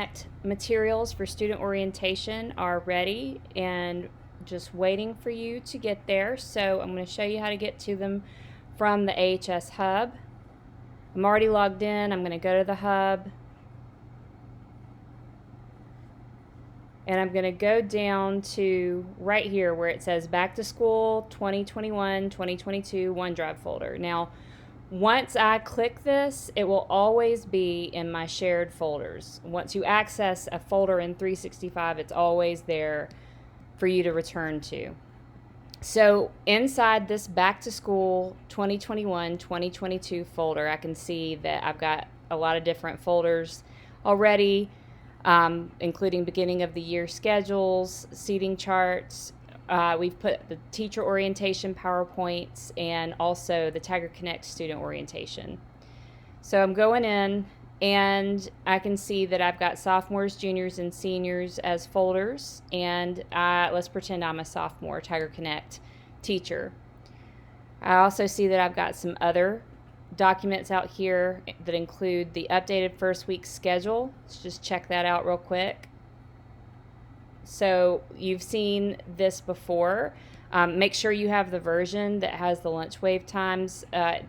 Connect materials for student orientation are ready and just waiting for you to get there. So I'm going to show you how to get to them from the AHS Hub. I'm already logged in. I'm going to go to the Hub. And I'm going to go down to right here where it says Back to School 2021-2022 OneDrive folder. Now, once I click this, it will always be in my shared folders. Once you access a folder in 365, it's always there for you to return to. So inside this Back to School 2021-2022 folder, I can see that I've got a lot of different folders already, including beginning of the year schedules, seating charts. We've put the teacher orientation PowerPoints and also the Tiger Connect student orientation. So I'm going in and I can see that I've got sophomores, juniors, and seniors as folders. And let's pretend I'm a sophomore Tiger Connect teacher. I also see that I've got some other documents out here that include the updated first week schedule. Let's just check that out real quick. So you've seen this before. Make sure you have the version that has the lunch wave times. The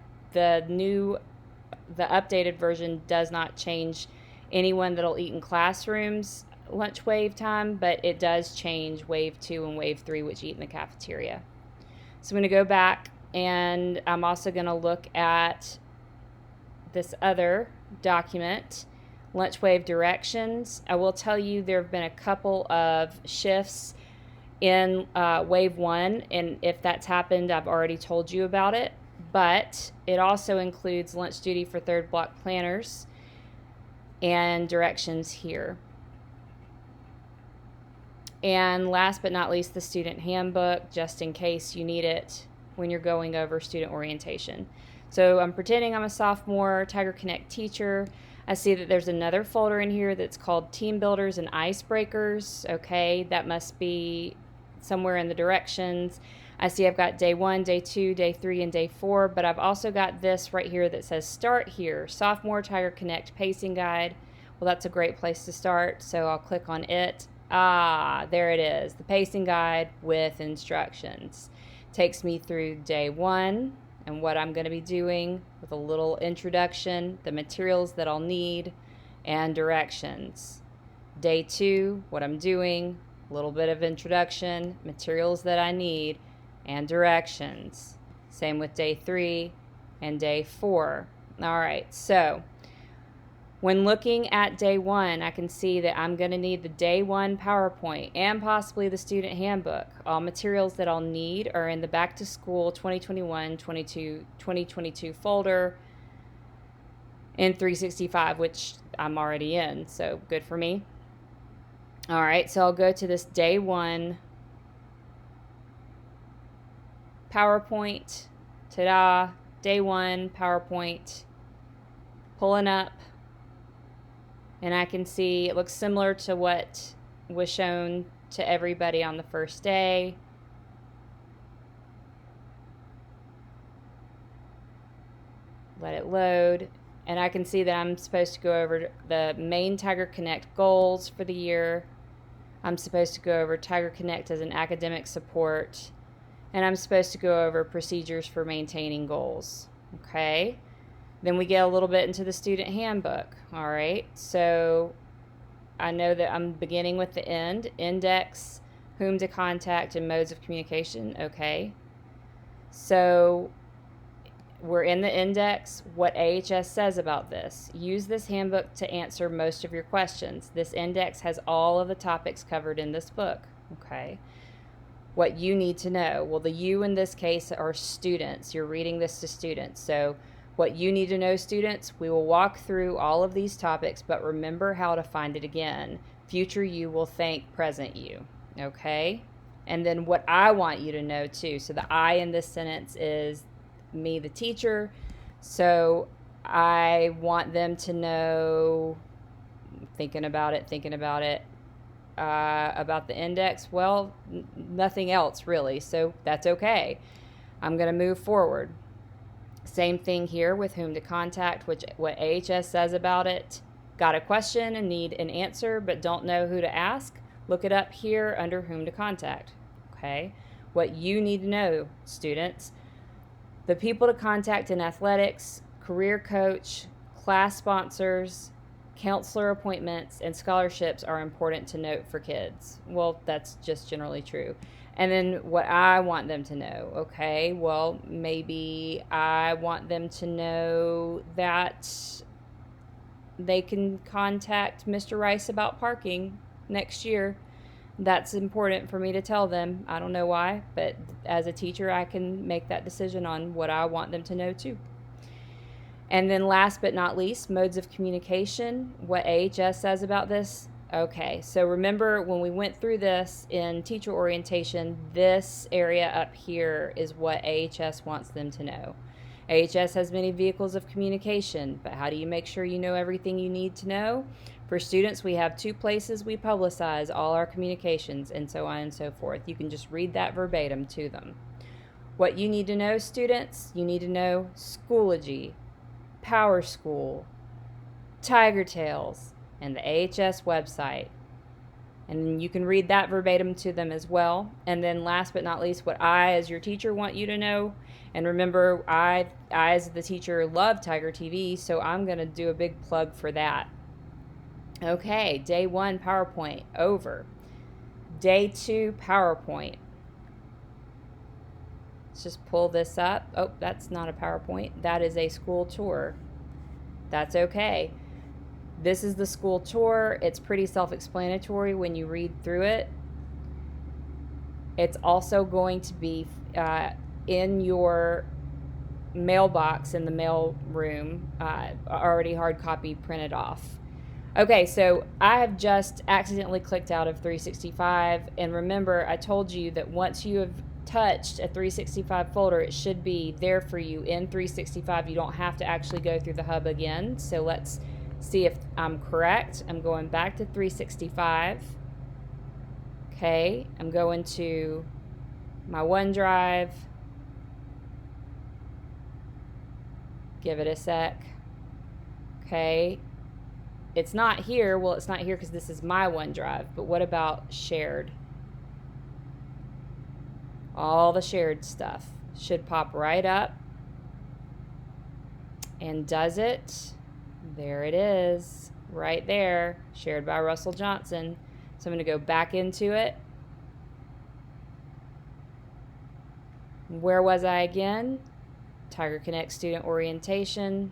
updated version does not change anyone that'll eat in classrooms lunch wave time, but it does change wave 2 and wave 3, which eat in the cafeteria. So I'm going to go back, and I'm also going to look at this other document, lunch wave directions. I will tell you there have been a couple of shifts in wave 1, and if that's happened, I've already told you about it. But it also includes lunch duty for third block planners and directions here. And last but not least, the student handbook, just in case you need it when you're going over student orientation. So I'm pretending I'm a sophomore Tiger Connect teacher. I see that there's another folder in here that's called Team Builders and Icebreakers. Okay, that must be somewhere in the directions. I see I've got day 1, day 2, day 3, and day 4, but I've also got this right here that says Start Here, Sophomore Tiger Connect Pacing Guide. Well, that's a great place to start, so I'll click on it. There it is, the pacing guide with instructions. Takes me through day 1 and what I'm going to be doing with a little introduction, the materials that I'll need, and directions. Day 2, what I'm doing, a little bit of introduction, materials that I need, and directions. Same with day 3 and day 4. All right, so when looking at day 1, I can see that I'm going to need the day 1 PowerPoint and possibly the student handbook. All materials that I'll need are in the Back to School 2021-2022 folder in 365, which I'm already in, so good for me. All right, so I'll go to this day 1 PowerPoint. Ta-da! Day 1 PowerPoint. Pulling up. And I can see it looks similar to what was shown to everybody on the first day. Let it load. And I can see that I'm supposed to go over the main Tiger Connect goals for the year. I'm supposed to go over Tiger Connect as an academic support. And I'm supposed to go over procedures for maintaining goals. Okay? Then we get a little bit into the student handbook. All right, so I know that I'm beginning with the index, whom to contact, and modes of communication. Okay, so we're in the index. What AHS says about this: use this handbook to answer most of your questions. This index has all of the topics covered in this book. Okay, what you need to know. Well, the you in this case are students. You're reading this to students, so what you need to know, students, we will walk through all of these topics, but remember how to find it again. Future you will thank present you, okay? And then what I want you to know, too. So the I in this sentence is me, the teacher. So I want them to know, thinking about it, about the index. Well, nothing else, really, so that's okay. I'm going to move forward. Same thing here with whom to contact, which what AHS says about it. Got a question and need an answer but don't know who to ask? Look it up here under whom to contact. Okay? What you need to know, students. The people to contact in athletics, career coach, class sponsors, counselor appointments, and scholarships are important to note for kids. Well, that's just generally true. And then what I want them to know, okay? Well, maybe I want them to know that they can contact Mr. Rice about parking next year. That's important for me to tell them. I don't know why, but as a teacher, I can make that decision on what I want them to know too. And then last but not least, modes of communication, what AHS says about this. Okay, so remember when we went through this in teacher orientation, this area up here is what AHS wants them to know. AHS has many vehicles of communication, but how do you make sure you know everything you need to know? For students, we have 2 places we publicize all our communications, and so on and so forth. You can just read that verbatim to them. What you need to know, students, you need to know Schoology, Power School, Tiger Tales, and the AHS website. And you can read that verbatim to them as well. And then last but not least, what I, as your teacher, want you to know. And remember, I as the teacher, love Tiger TV, so I'm going to do a big plug for that. Okay, day 1 PowerPoint, over. Day 2 PowerPoint. Let's just pull this up. Oh, that's not a PowerPoint. That is a school tour. That's okay. This is the school tour. It's pretty self-explanatory when you read through it. It's also going to be in your mailbox in the mail room, already hard copy printed off. Okay, so I have just accidentally clicked out of 365, and remember I told you that once you have touched a 365 folder, it should be there for you in 365. You don't have to actually go through the hub again. So let's see if I'm correct. I'm going back to 365. Okay, I'm going to my OneDrive. Give it a sec. Okay, it's not here. Well, it's not here because this is my OneDrive, but what about shared? All the shared stuff should pop right up. And does it? There it is, right there, shared by Russell Johnson. So I'm going to go back into it. Where was I again? Tiger Connect Student Orientation.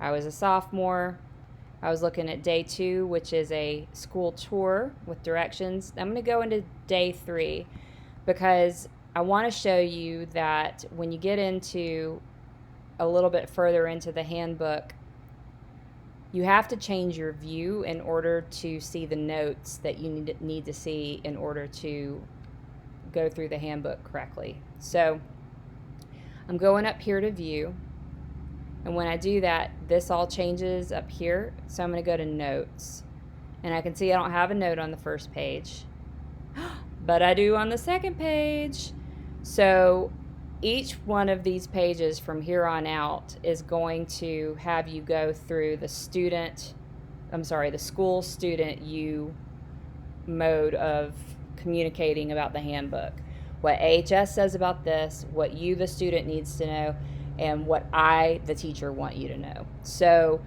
I was a sophomore. I was looking at day 2, which is a school tour with directions. I'm going to go into day 3 because I want to show you that when you get into a little bit further into the handbook, you have to change your view in order to see the notes that you need to see in order to go through the handbook correctly. So I'm going up here to view, and when I do that, this all changes up here. So I'm going to go to notes, and I can see I don't have a note on the first page, but I do on the second page. So each one of these pages from here on out is going to have you go through the school student you mode of communicating about the handbook. What AHS says about this, what you, the student, needs to know, and what I, the teacher, want you to know. So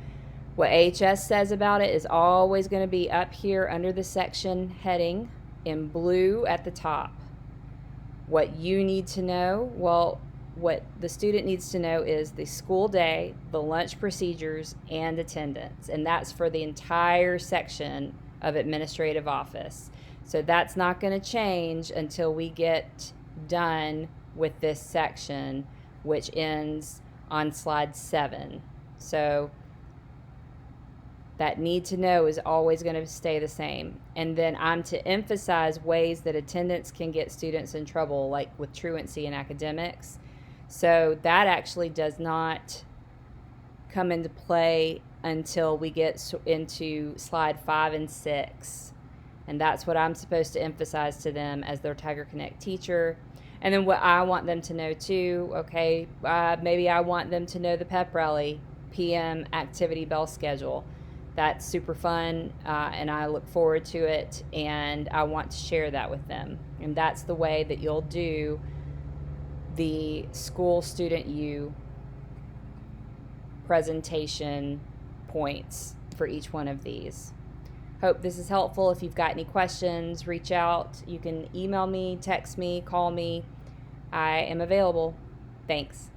what AHS says about it is always going to be up here under the section heading in blue at the top. What you need to know, well, what the student needs to know is the school day, the lunch procedures, and attendance. And that's for the entire section of administrative office. So that's not going to change until we get done with this section, which ends on slide 7. So that need to know is always going to stay the same. And then I'm to emphasize ways that attendance can get students in trouble, like with truancy and academics. So that actually does not come into play until we get into slide 5 and 6. And that's what I'm supposed to emphasize to them as their Tiger Connect teacher. And then what I want them to know too, okay, maybe I want them to know the pep rally PM activity bell schedule. That's super fun, and I look forward to it, and I want to share that with them. And that's the way that you'll do the School Student U presentation points for each one of these. Hope this is helpful. If you've got any questions, reach out. You can email me, text me, call me. I am available. Thanks.